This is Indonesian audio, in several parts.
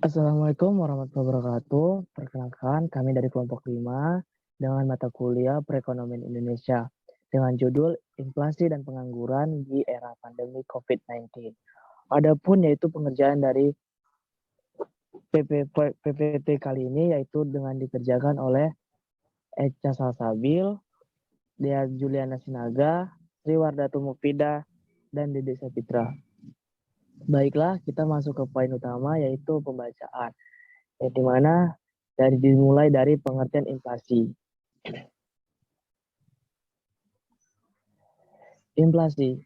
Assalamualaikum warahmatullahi wabarakatuh. Perkenalkan, kami dari kelompok 5 dengan mata kuliah Perekonomian Indonesia dengan judul Inflasi dan Pengangguran di Era Pandemi COVID-19. Adapun yaitu pengerjaan dari PPT kali ini yaitu dengan dikerjakan oleh Echa Salsabil, Dea Juliana Sinaga, Sriwardatu Mufida, dan Dede Sapitra. Baiklah, kita masuk ke poin utama yaitu pembacaan. Di mana dimulai dari pengertian inflasi. Inflasi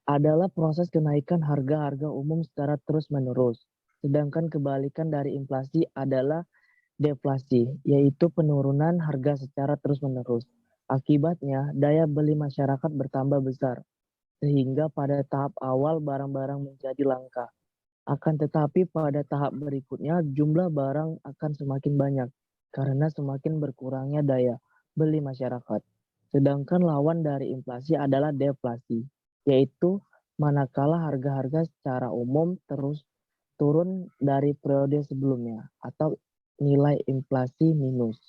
adalah proses kenaikan harga-harga umum secara terus-menerus. Sedangkan kebalikan dari inflasi adalah deflasi, yaitu penurunan harga secara terus-menerus. Akibatnya, daya beli masyarakat bertambah besar, sehingga pada tahap awal barang-barang menjadi langka. Akan tetapi pada tahap berikutnya jumlah barang akan semakin banyak karena semakin berkurangnya daya beli masyarakat. Sedangkan lawan dari inflasi adalah deflasi, yaitu manakala harga-harga secara umum terus turun dari periode sebelumnya atau nilai inflasi minus.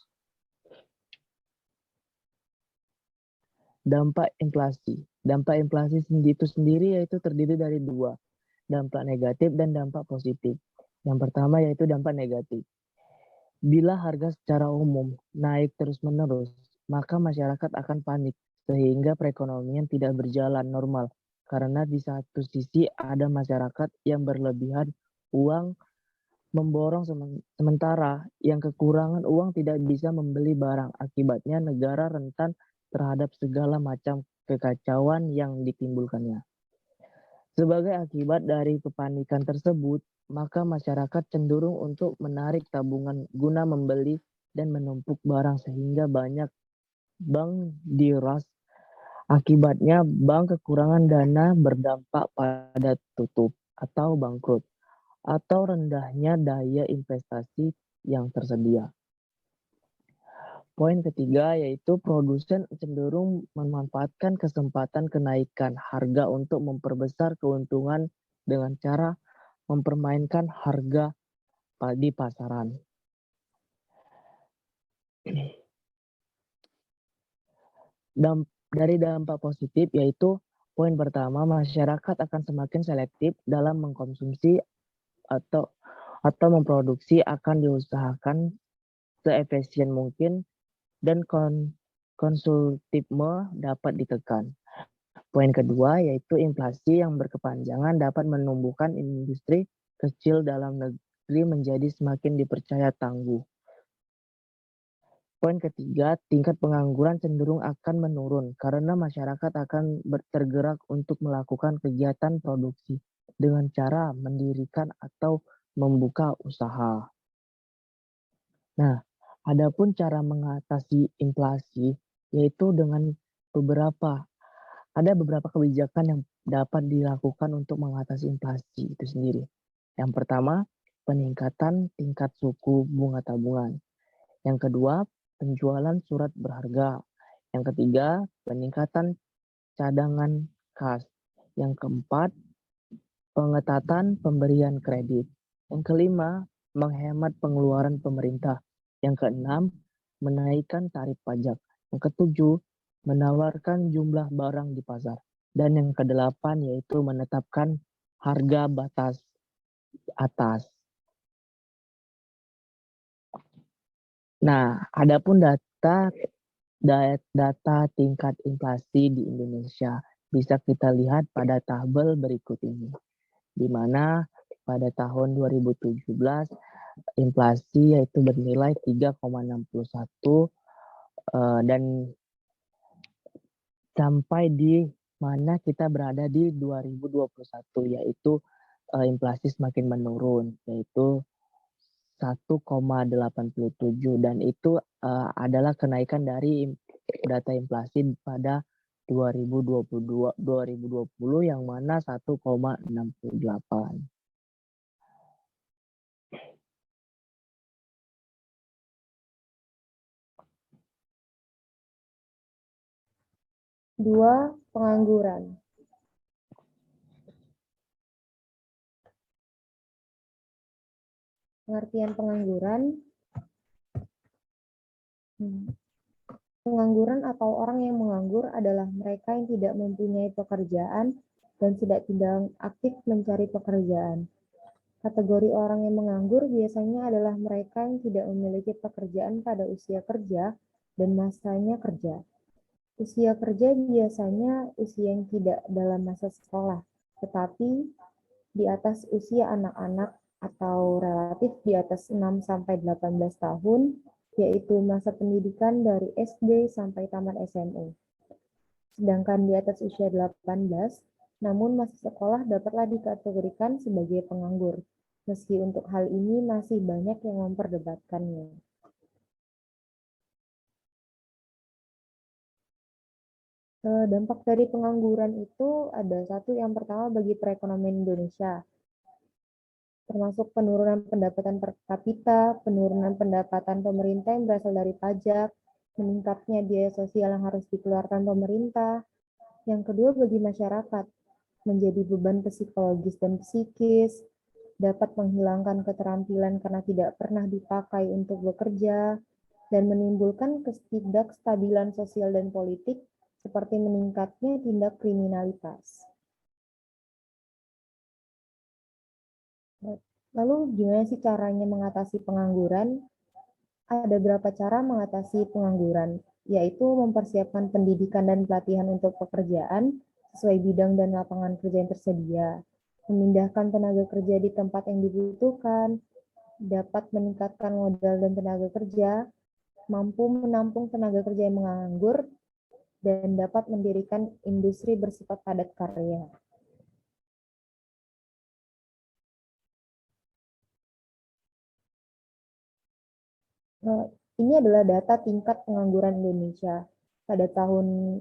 Dampak inflasi. Dampak inflasi itu sendiri yaitu terdiri dari dua, dampak negatif dan dampak positif. Yang pertama yaitu dampak negatif. Bila harga secara umum naik terus-menerus, maka masyarakat akan panik sehingga perekonomian tidak berjalan normal karena di satu sisi ada masyarakat yang berlebihan uang memborong sementara yang kekurangan uang tidak bisa membeli barang. Akibatnya negara rentan terhadap segala macam kekacauan yang ditimbulkannya. Sebagai akibat dari kepanikan tersebut, maka masyarakat cenderung untuk menarik tabungan guna membeli dan menumpuk barang sehingga banyak bank diras. Akibatnya bank kekurangan dana berdampak pada tutup atau bangkrut atau rendahnya daya investasi yang tersedia. Poin ketiga yaitu produsen cenderung memanfaatkan kesempatan kenaikan harga untuk memperbesar keuntungan dengan cara mempermainkan harga di pasaran. Dari dampak positif yaitu poin pertama, masyarakat akan semakin selektif dalam mengkonsumsi atau memproduksi, akan diusahakan seefisien mungkin dan konsumtivisme dapat ditekan. Poin kedua yaitu inflasi yang berkepanjangan dapat menumbuhkan industri kecil dalam negeri menjadi semakin dipercaya tangguh. Poin ketiga, tingkat pengangguran cenderung akan menurun karena masyarakat akan tergerak untuk melakukan kegiatan produksi dengan cara mendirikan atau membuka usaha. Nah, adapun cara mengatasi inflasi yaitu dengan ada beberapa kebijakan yang dapat dilakukan untuk mengatasi inflasi itu sendiri. Yang pertama, peningkatan tingkat suku bunga tabungan. Yang kedua, penjualan surat berharga. Yang ketiga, peningkatan cadangan kas. Yang keempat, pengetatan pemberian kredit. Yang kelima, menghemat pengeluaran pemerintah. Yang keenam, menaikkan tarif pajak. Yang ketujuh, menawarkan jumlah barang di pasar. Dan yang kedelapan yaitu menetapkan harga batas atas. Nah, adapun data tingkat inflasi di Indonesia bisa kita lihat pada tabel berikut ini, di mana pada tahun 2017 inflasi yaitu bernilai 3,61 dan sampai di mana kita berada di 2021 yaitu inflasi semakin menurun yaitu 1,87 dan itu adalah kenaikan dari data inflasi pada 2020 yang mana 1,68. Dua, pengangguran. Pengertian pengangguran. Pengangguran atau orang yang menganggur adalah mereka yang tidak mempunyai pekerjaan dan tidak aktif mencari pekerjaan. Kategori orang yang menganggur biasanya adalah mereka yang tidak memiliki pekerjaan pada usia kerja dan masanya kerja. Usia kerja biasanya usia yang tidak dalam masa sekolah, tetapi di atas usia anak-anak atau relatif di atas 6-18 tahun, yaitu masa pendidikan dari SD sampai tamat SMA. Sedangkan di atas usia 18, namun masih sekolah dapatlah dikategorikan sebagai penganggur, meski untuk hal ini masih banyak yang memperdebatkannya. Dampak dari pengangguran itu ada satu, yang pertama bagi perekonomian Indonesia, termasuk penurunan pendapatan per kapita, penurunan pendapatan pemerintah yang berasal dari pajak, meningkatnya biaya sosial yang harus dikeluarkan pemerintah. Yang kedua bagi masyarakat, menjadi beban psikologis dan psikis, dapat menghilangkan keterampilan karena tidak pernah dipakai untuk bekerja, dan menimbulkan ketidakstabilan sosial dan politik seperti meningkatnya tindak kriminalitas. Lalu gimana sih caranya mengatasi pengangguran? Ada beberapa cara mengatasi pengangguran, yaitu mempersiapkan pendidikan dan pelatihan untuk pekerjaan sesuai bidang dan lapangan kerja yang tersedia, memindahkan tenaga kerja di tempat yang dibutuhkan, dapat meningkatkan modal dan tenaga kerja, mampu menampung tenaga kerja yang menganggur, dan dapat mendirikan industri bersifat padat karya. Ini adalah data tingkat pengangguran Indonesia. Pada tahun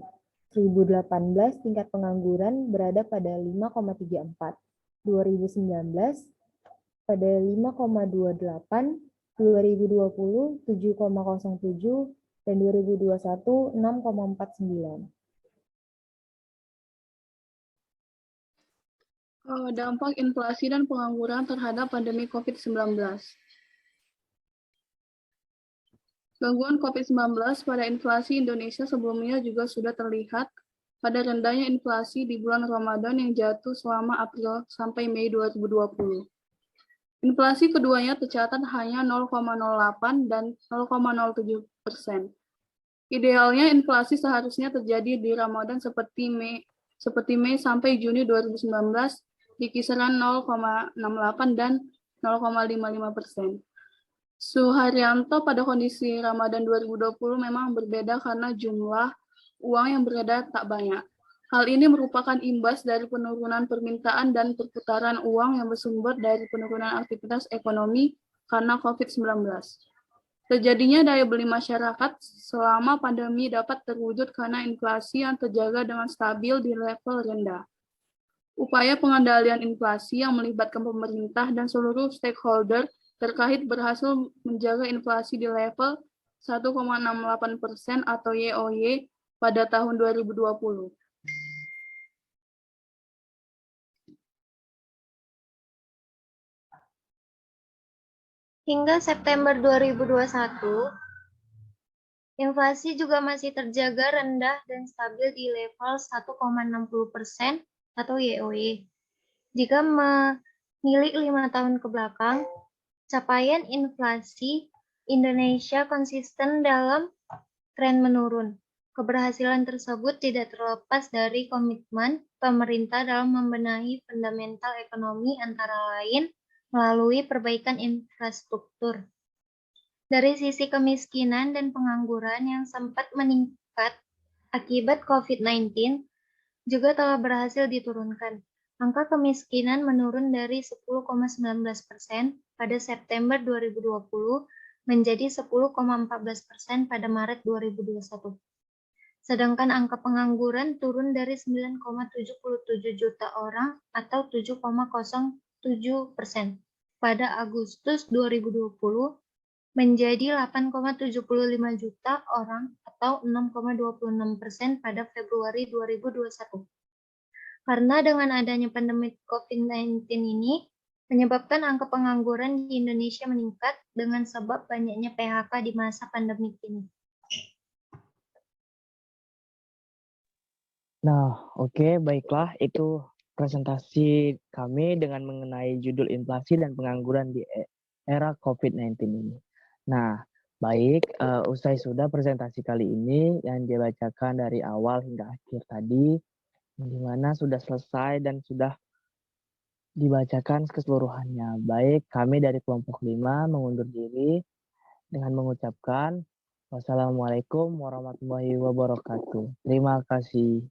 2018, tingkat pengangguran berada pada 5,34. 2019 pada 5,28, 2020 7,07, dan 2021 6,49. Dampak inflasi dan pengangguran terhadap pandemi COVID-19. Gangguan COVID-19 pada inflasi Indonesia sebelumnya juga sudah terlihat pada rendahnya inflasi di bulan Ramadan yang jatuh selama April sampai Mei 2020. Inflasi keduanya tercatat hanya 0,08 dan 0,07%. Idealnya inflasi seharusnya terjadi di Ramadan seperti Mei sampai Juni 2019 di kisaran 0,68 dan 0,55%. Suharyanto, pada kondisi Ramadan 2020 memang berbeda karena jumlah uang yang beredar tak banyak. Hal ini merupakan imbas dari penurunan permintaan dan perputaran uang yang bersumber dari penurunan aktivitas ekonomi karena COVID-19. Terjadinya daya beli masyarakat selama pandemi dapat terwujud karena inflasi yang terjaga dengan stabil di level rendah. Upaya pengendalian inflasi yang melibatkan pemerintah dan seluruh stakeholder terkait berhasil menjaga inflasi di level 1,68% atau YoY pada tahun 2020. Hingga September 2021, inflasi juga masih terjaga rendah dan stabil di level 1,60% atau YoY. Jika menilik 5 tahun ke belakang, capaian inflasi Indonesia konsisten dalam tren menurun. Keberhasilan tersebut tidak terlepas dari komitmen pemerintah dalam membenahi fundamental ekonomi antara lain melalui perbaikan infrastruktur. Dari sisi kemiskinan dan pengangguran yang sempat meningkat akibat COVID-19 juga telah berhasil diturunkan. Angka kemiskinan menurun dari 10,19% pada September 2020 menjadi 10,14% pada Maret 2021. Sedangkan angka pengangguran turun dari 9,77 juta orang atau 7,07% pada Agustus 2020 menjadi 8,75 juta orang atau 6,26% pada Februari 2021. Karena dengan adanya pandemi COVID-19 ini, menyebabkan angka pengangguran di Indonesia meningkat dengan sebab banyaknya PHK di masa pandemi ini. Nah, oke, baiklah. Itu presentasi kami dengan mengenai judul inflasi dan pengangguran di era COVID-19 ini. Nah, baik, usai sudah presentasi kali ini yang dibacakan dari awal hingga akhir tadi, di mana sudah selesai dan sudah dibacakan keseluruhannya. Baik, kami dari kelompok 5 mengundur diri dengan mengucapkan wassalamualaikum warahmatullahi wabarakatuh. Terima kasih.